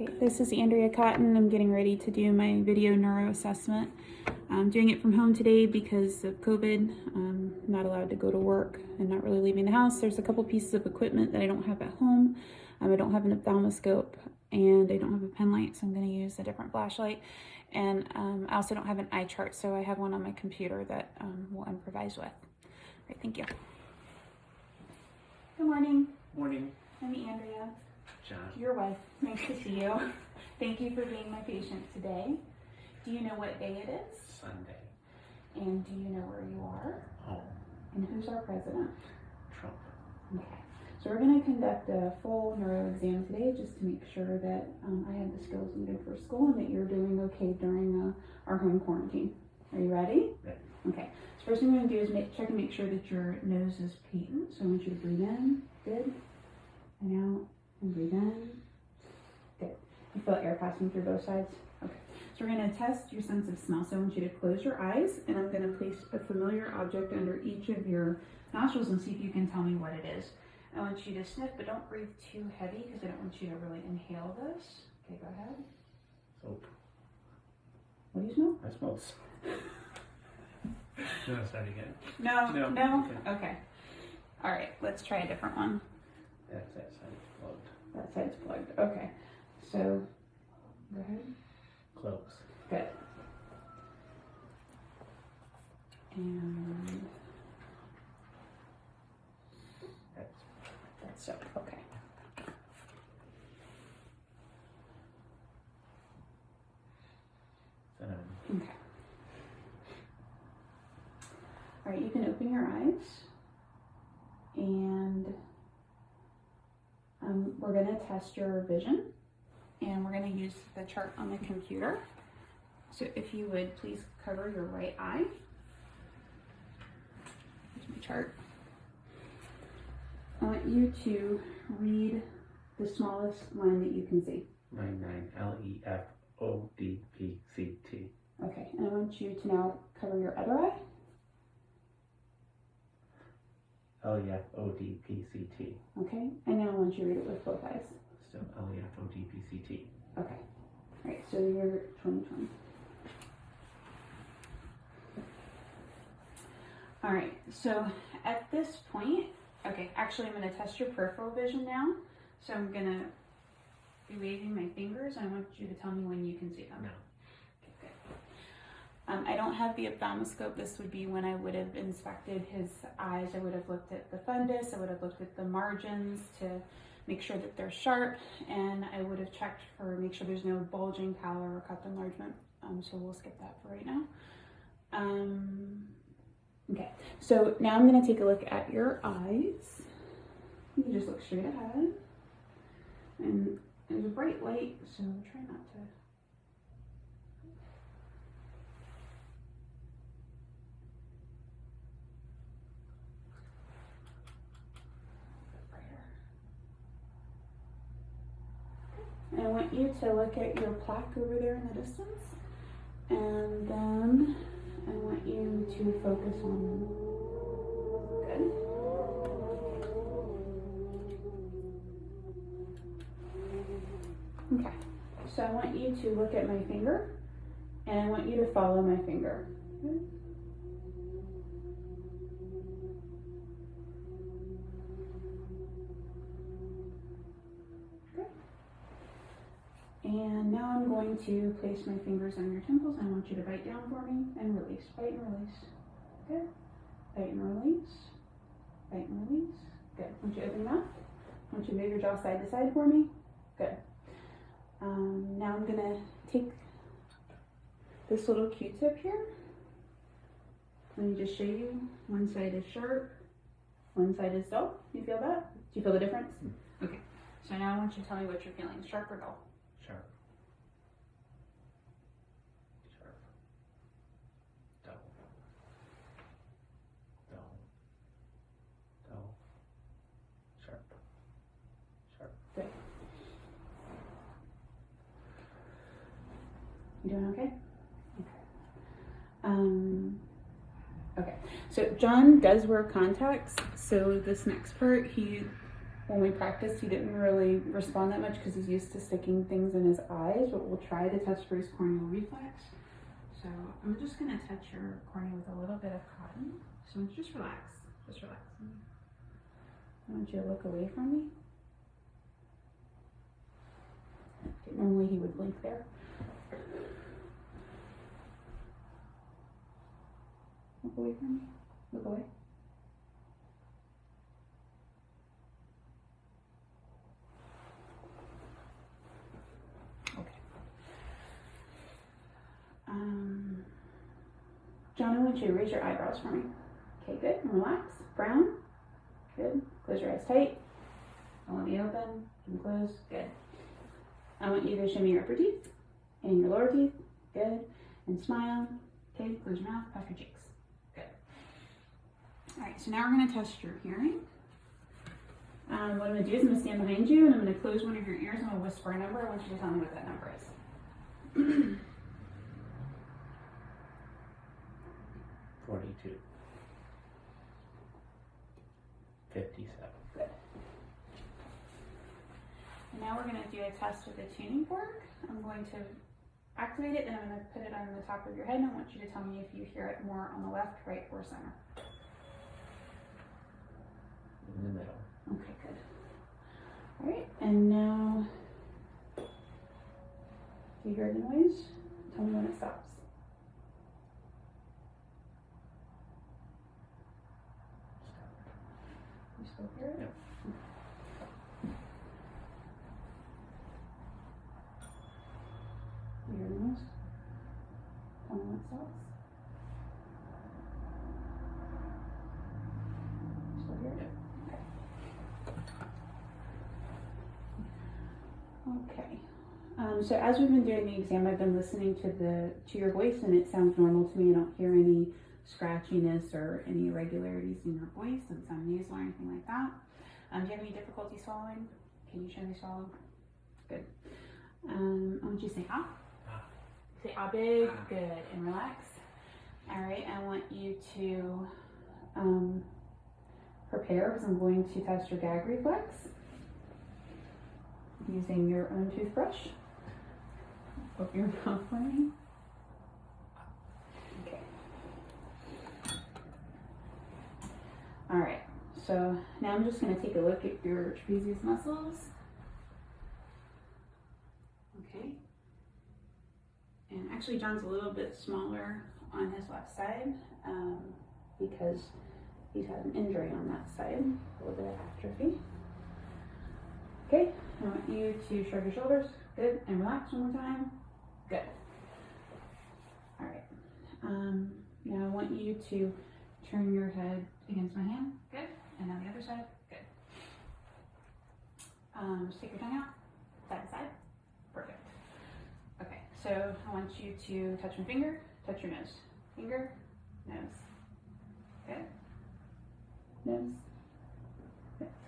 Okay, this is Andrea Cotton. I'm getting ready to do my video neuro assessment. I'm doing it from home today because of COVID. I'm not allowed to go to work and not really leaving the house. There's a couple pieces of equipment that I don't have at home. I don't have an ophthalmoscope and I don't have a pen light, so I'm going to use a different flashlight. And I also don't have an eye chart, so I have one on my computer that we'll improvise with. All right, thank you. Good morning. Morning. I'm Andrea. John. Your wife. Nice to see you. Thank you for being my patient today. Do you know what day it is? Sunday. And do you know where you are? Home. And who's our president? Trump. Okay. So we're going to conduct a full neuro exam today just to make sure that I have the skills needed for school and that you're doing okay during our home quarantine. Are you ready? Ready. Okay. So first thing we're going to do is check and make sure that your nose is patent. So I want you to breathe in. Good. And out. And breathe in. Good. You feel air passing through both sides? Okay. So we're going to test your sense of smell. So I want you to close your eyes and I'm going to place a familiar object under each of your nostrils and see if you can tell me what it is. I want you to sniff, but don't breathe too heavy because I don't want you to really inhale this. Okay, go ahead. Soap. What do you smell? I smell soap. No, say it again. No? Okay. All right, let's try a different one. That side's plugged. That side's plugged. Okay. So, go ahead. Close. Good. And that's soap. Okay. Okay. All right, you can open your eyes and we're going to test your vision and we're going to use the chart on the computer. So if you would please cover your right eye. Here's my chart. I want you to read the smallest line that you can see. 99 LEFODPCT. Okay, and I want you to now cover your other eye. LEFODPCT. Okay, and now I want you to read it with both eyes. Still LEFODPCT. Okay, all right, so you're 2020. All right, so at this point, okay, actually I'm going to test your peripheral vision now. So I'm going to be waving my fingers. I want you to tell me when you can see them. No. Okay, good. I don't have the ophthalmoscope. This would be when I would have inspected his eyes. I would have looked at the fundus. I would have looked at the margins to make sure that they're sharp. And I would have checked for, make sure there's no bulging, pallor, or cup enlargement. So we'll skip that for right now. Okay, so now I'm going to take a look at your eyes. You can just look straight ahead. And there's a bright light, so try not to. And I want you to look at your plaque over there in the distance. And then I want you to focus on, good. Okay, so I want you to look at my finger and I want you to follow my finger. Good. And now I'm going to place my fingers on your temples. I want you to bite down for me and release. Bite and release. Good. Bite and release. Bite and release. Good. I want you to open your mouth. I want you to move your jaw side to side for me. Good. Now I'm going to take this little Q-tip here. Let me just show you. One side is sharp. One side is dull. You feel that? Do you feel the difference? Okay. So now I want you to tell me what you're feeling. Sharp or dull? Sharp. Sharp. Dull. Dull. Dull. Sharp. Sharp. Good. You doing okay? Okay. Okay. So John does wear contacts. So this next part, he when we practiced, he didn't really respond that much because he's used to sticking things in his eyes, but we'll try to test for his corneal reflex. So I'm just gonna touch your cornea with a little bit of cotton. So just relax, just relax. I want you to look away from me. Okay, normally he would blink there. Look away from me, look away. John, I want you to raise your eyebrows for me. Okay, good. And relax. Frown. Good. Close your eyes tight. I want you to open and close. Good. I want you to show me your upper teeth and your lower teeth. Good. And smile. Okay, close your mouth, puff your cheeks. Good. Alright, so now we're going to test your hearing. What I'm going to do is I'm going to stand behind you and I'm going to close one of your ears and I'm going to whisper a number. I want you to tell me what that number is. 42. 57. Good. And now we're going to do a test with a tuning fork. I'm going to activate it and I'm going to put it on the top of your head and I want you to tell me if you hear it more on the left, right, or center. In the middle. Okay, good. Alright, and now, do you hear the noise? Tell me when it stops. You still hear it? Yep. You hear the noise? Tell me when it stops. You still hear it? Yep. Okay. So as we've been doing the exam, I've been listening to your voice, and it sounds normal to me. I don't hear any scratchiness or any irregularities in your voice, and some nasal or anything like that. Do you have any difficulty swallowing? Can you show me swallow? Good. I want you to say ah. Say ah big. Good. And relax. All right. I want you to prepare because I'm going to test your gag reflex using your own toothbrush. Open your mouth for me. Okay. All right. So now I'm just going to take a look at your trapezius muscles. Okay. And actually, John's a little bit smaller on his left side because he's had an injury on that side, a little bit of atrophy. Okay, I want you to shrug your shoulders. Good. And relax one more time. Good. All right. Now I want you to turn your head against my hand. Good. And on the other side. Good. Just take your tongue out. Side to side. Perfect. Okay, so I want you to touch my finger, touch your nose. Finger, nose. Good. Nose.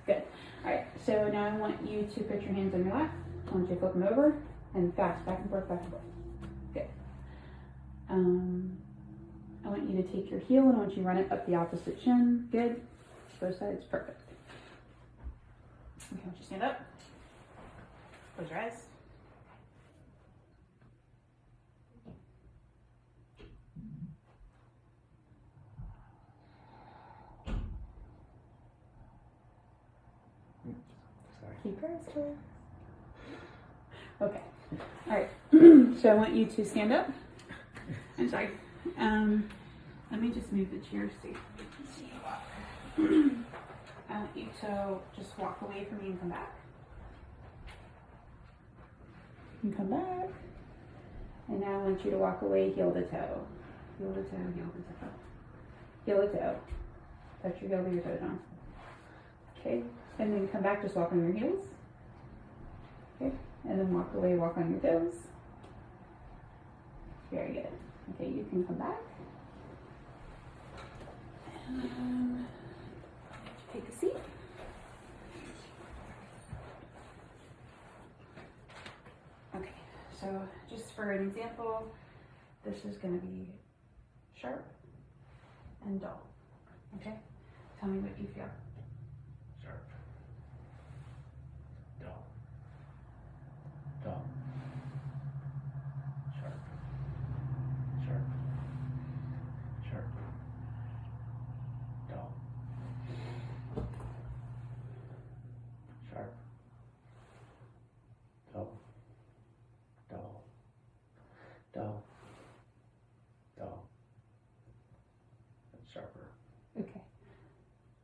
Good. Alright, so now I want you to put your hands on your lap. I want you to flip them over and fast, back and forth, back and forth. Good. I want you to take your heel and I want you to run it up the opposite shin. Good. Both sides, perfect. Okay, I want you to stand up. Close your eyes. Keep your eyes closed. Okay. All right. So I want you to stand up. I'm sorry. Let me just move the chair so you can see you walk. I want you to just walk away from me and come back. And come back. And now I want you to walk away heel to toe. Heel to toe, heel to toe. Heel to toe. Touch your heel to your toe down. Okay. And then come back, just walk on your heels. Okay, and then walk away, walk on your toes. Very good. Okay, you can come back. And take a seat. Okay, so just for an example, this is going to be sharp and dull. Okay, tell me what you feel. Sharp.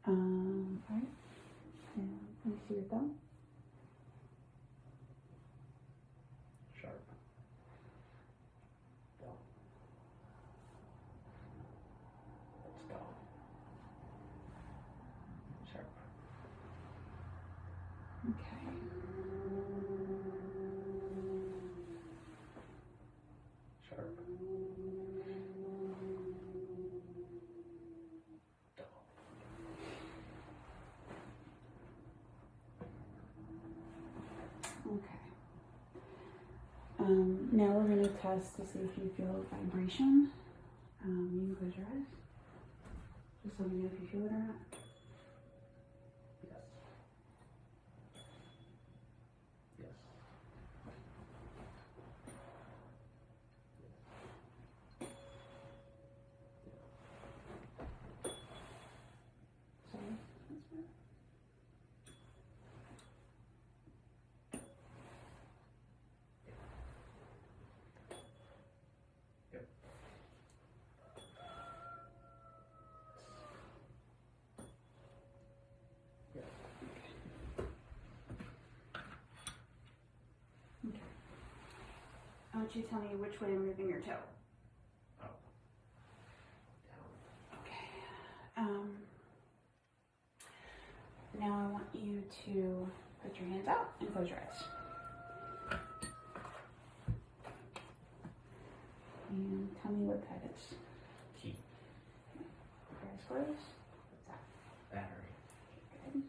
Alright. And let me see your thumb. Sharp. Dull. That's dull. Sharp. Okay. Sharp. Dull. Okay. Now we're going to test to see if you feel vibration. You can close your eyes. Just let me know if you feel it or not. Yes. Yes. Sorry. That's good. Yep. Yes. Okay. I want you to tell me which way I'm moving your toe. Up. Down. Okay. Now I want you to put your hands out and close your eyes. And tell me what that is. Key. Your eyes closed. What's that? Battery. Good.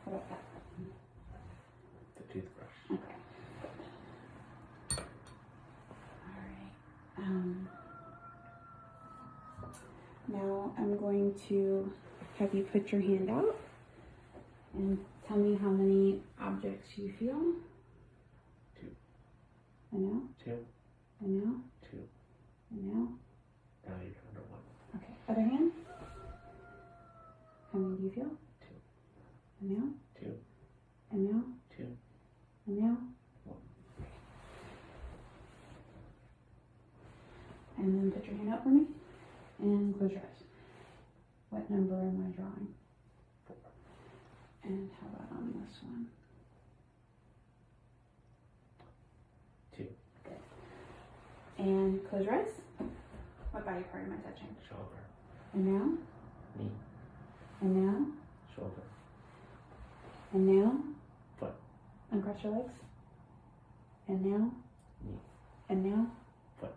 What about that? The toothbrush. Okay. All right. Now I'm going to have you put your hand out and tell me how many objects you feel. 2. And now, 2. and now, 2. and now. Now you're down to 1. Okay. Other hand. How many do you feel? 2. And now, 2. and now, 2. and now. 1. And then put your hand out for me and close your eyes. What number am I drawing? 4. And how about on this one? 2. And close your eyes. What body part am I touching? Shoulder. And now, Knee. and now, Shoulder. and now. Foot. Uncross your legs. And now, Knee. and now. Foot.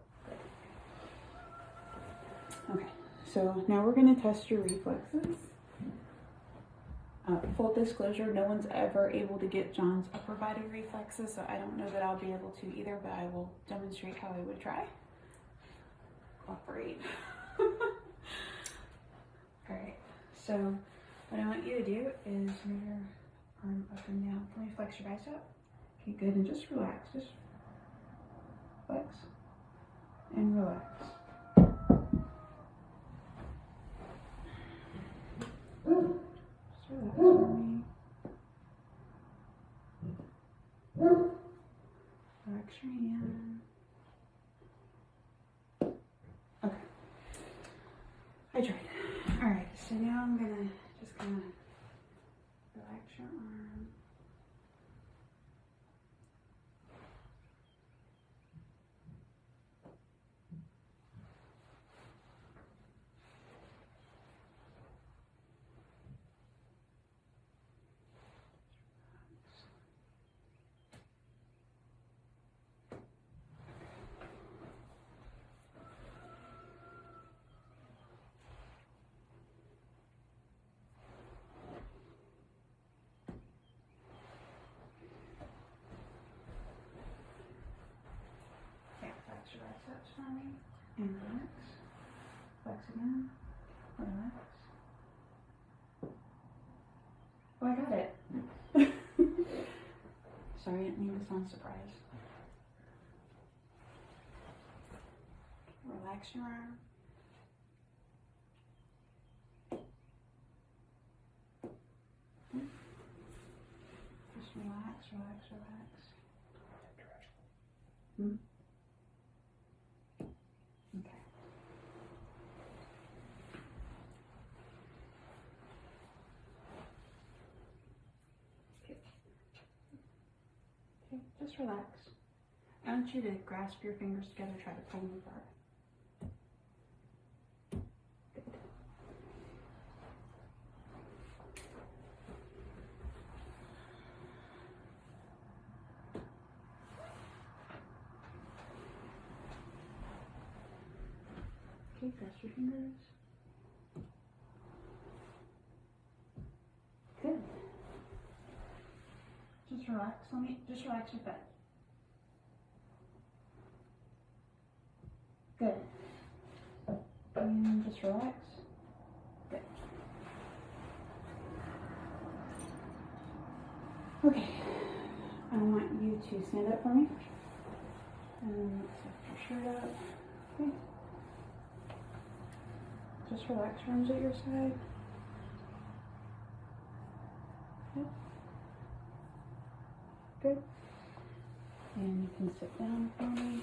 Okay, so now we're going to test your reflexes. Full disclosure, no one's ever able to get John's upper body reflexes, so I don't know that I'll be able to either, but I will demonstrate how I would try. Cooperate. Alright, so what I want you to do is move your arm up and down. Can we flex your bicep? Okay, good, and just relax. Just flex and relax. Just relax for me. Relax your hand. Okay. I tried. Alright, so now I'm gonna just kind of relax your arm. Okay, flex your biceps for me. And relax. Flex again. Relax. Oh, I got it. Sorry, I didn't mean to sound surprised. Relax your arm. Just relax, relax, relax. Hmm? Okay. just relax. I want you to grasp your fingers together, try to pull them apart. Good. Okay, grasp your fingers. Good. Just relax. Just relax your foot. Good. And just relax. Good. Okay. I want you to stand up for me. And lift your shirt up. Okay. Just relax your arms at your side. Good. Good. And you can sit down for me.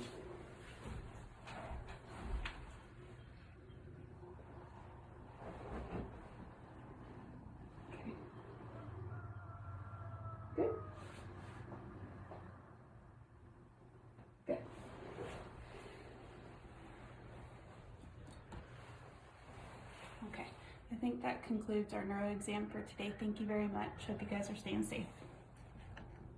Okay. Good. Good. Okay. I think that concludes our neuro exam for today. Thank you very much. Hope you guys are staying safe.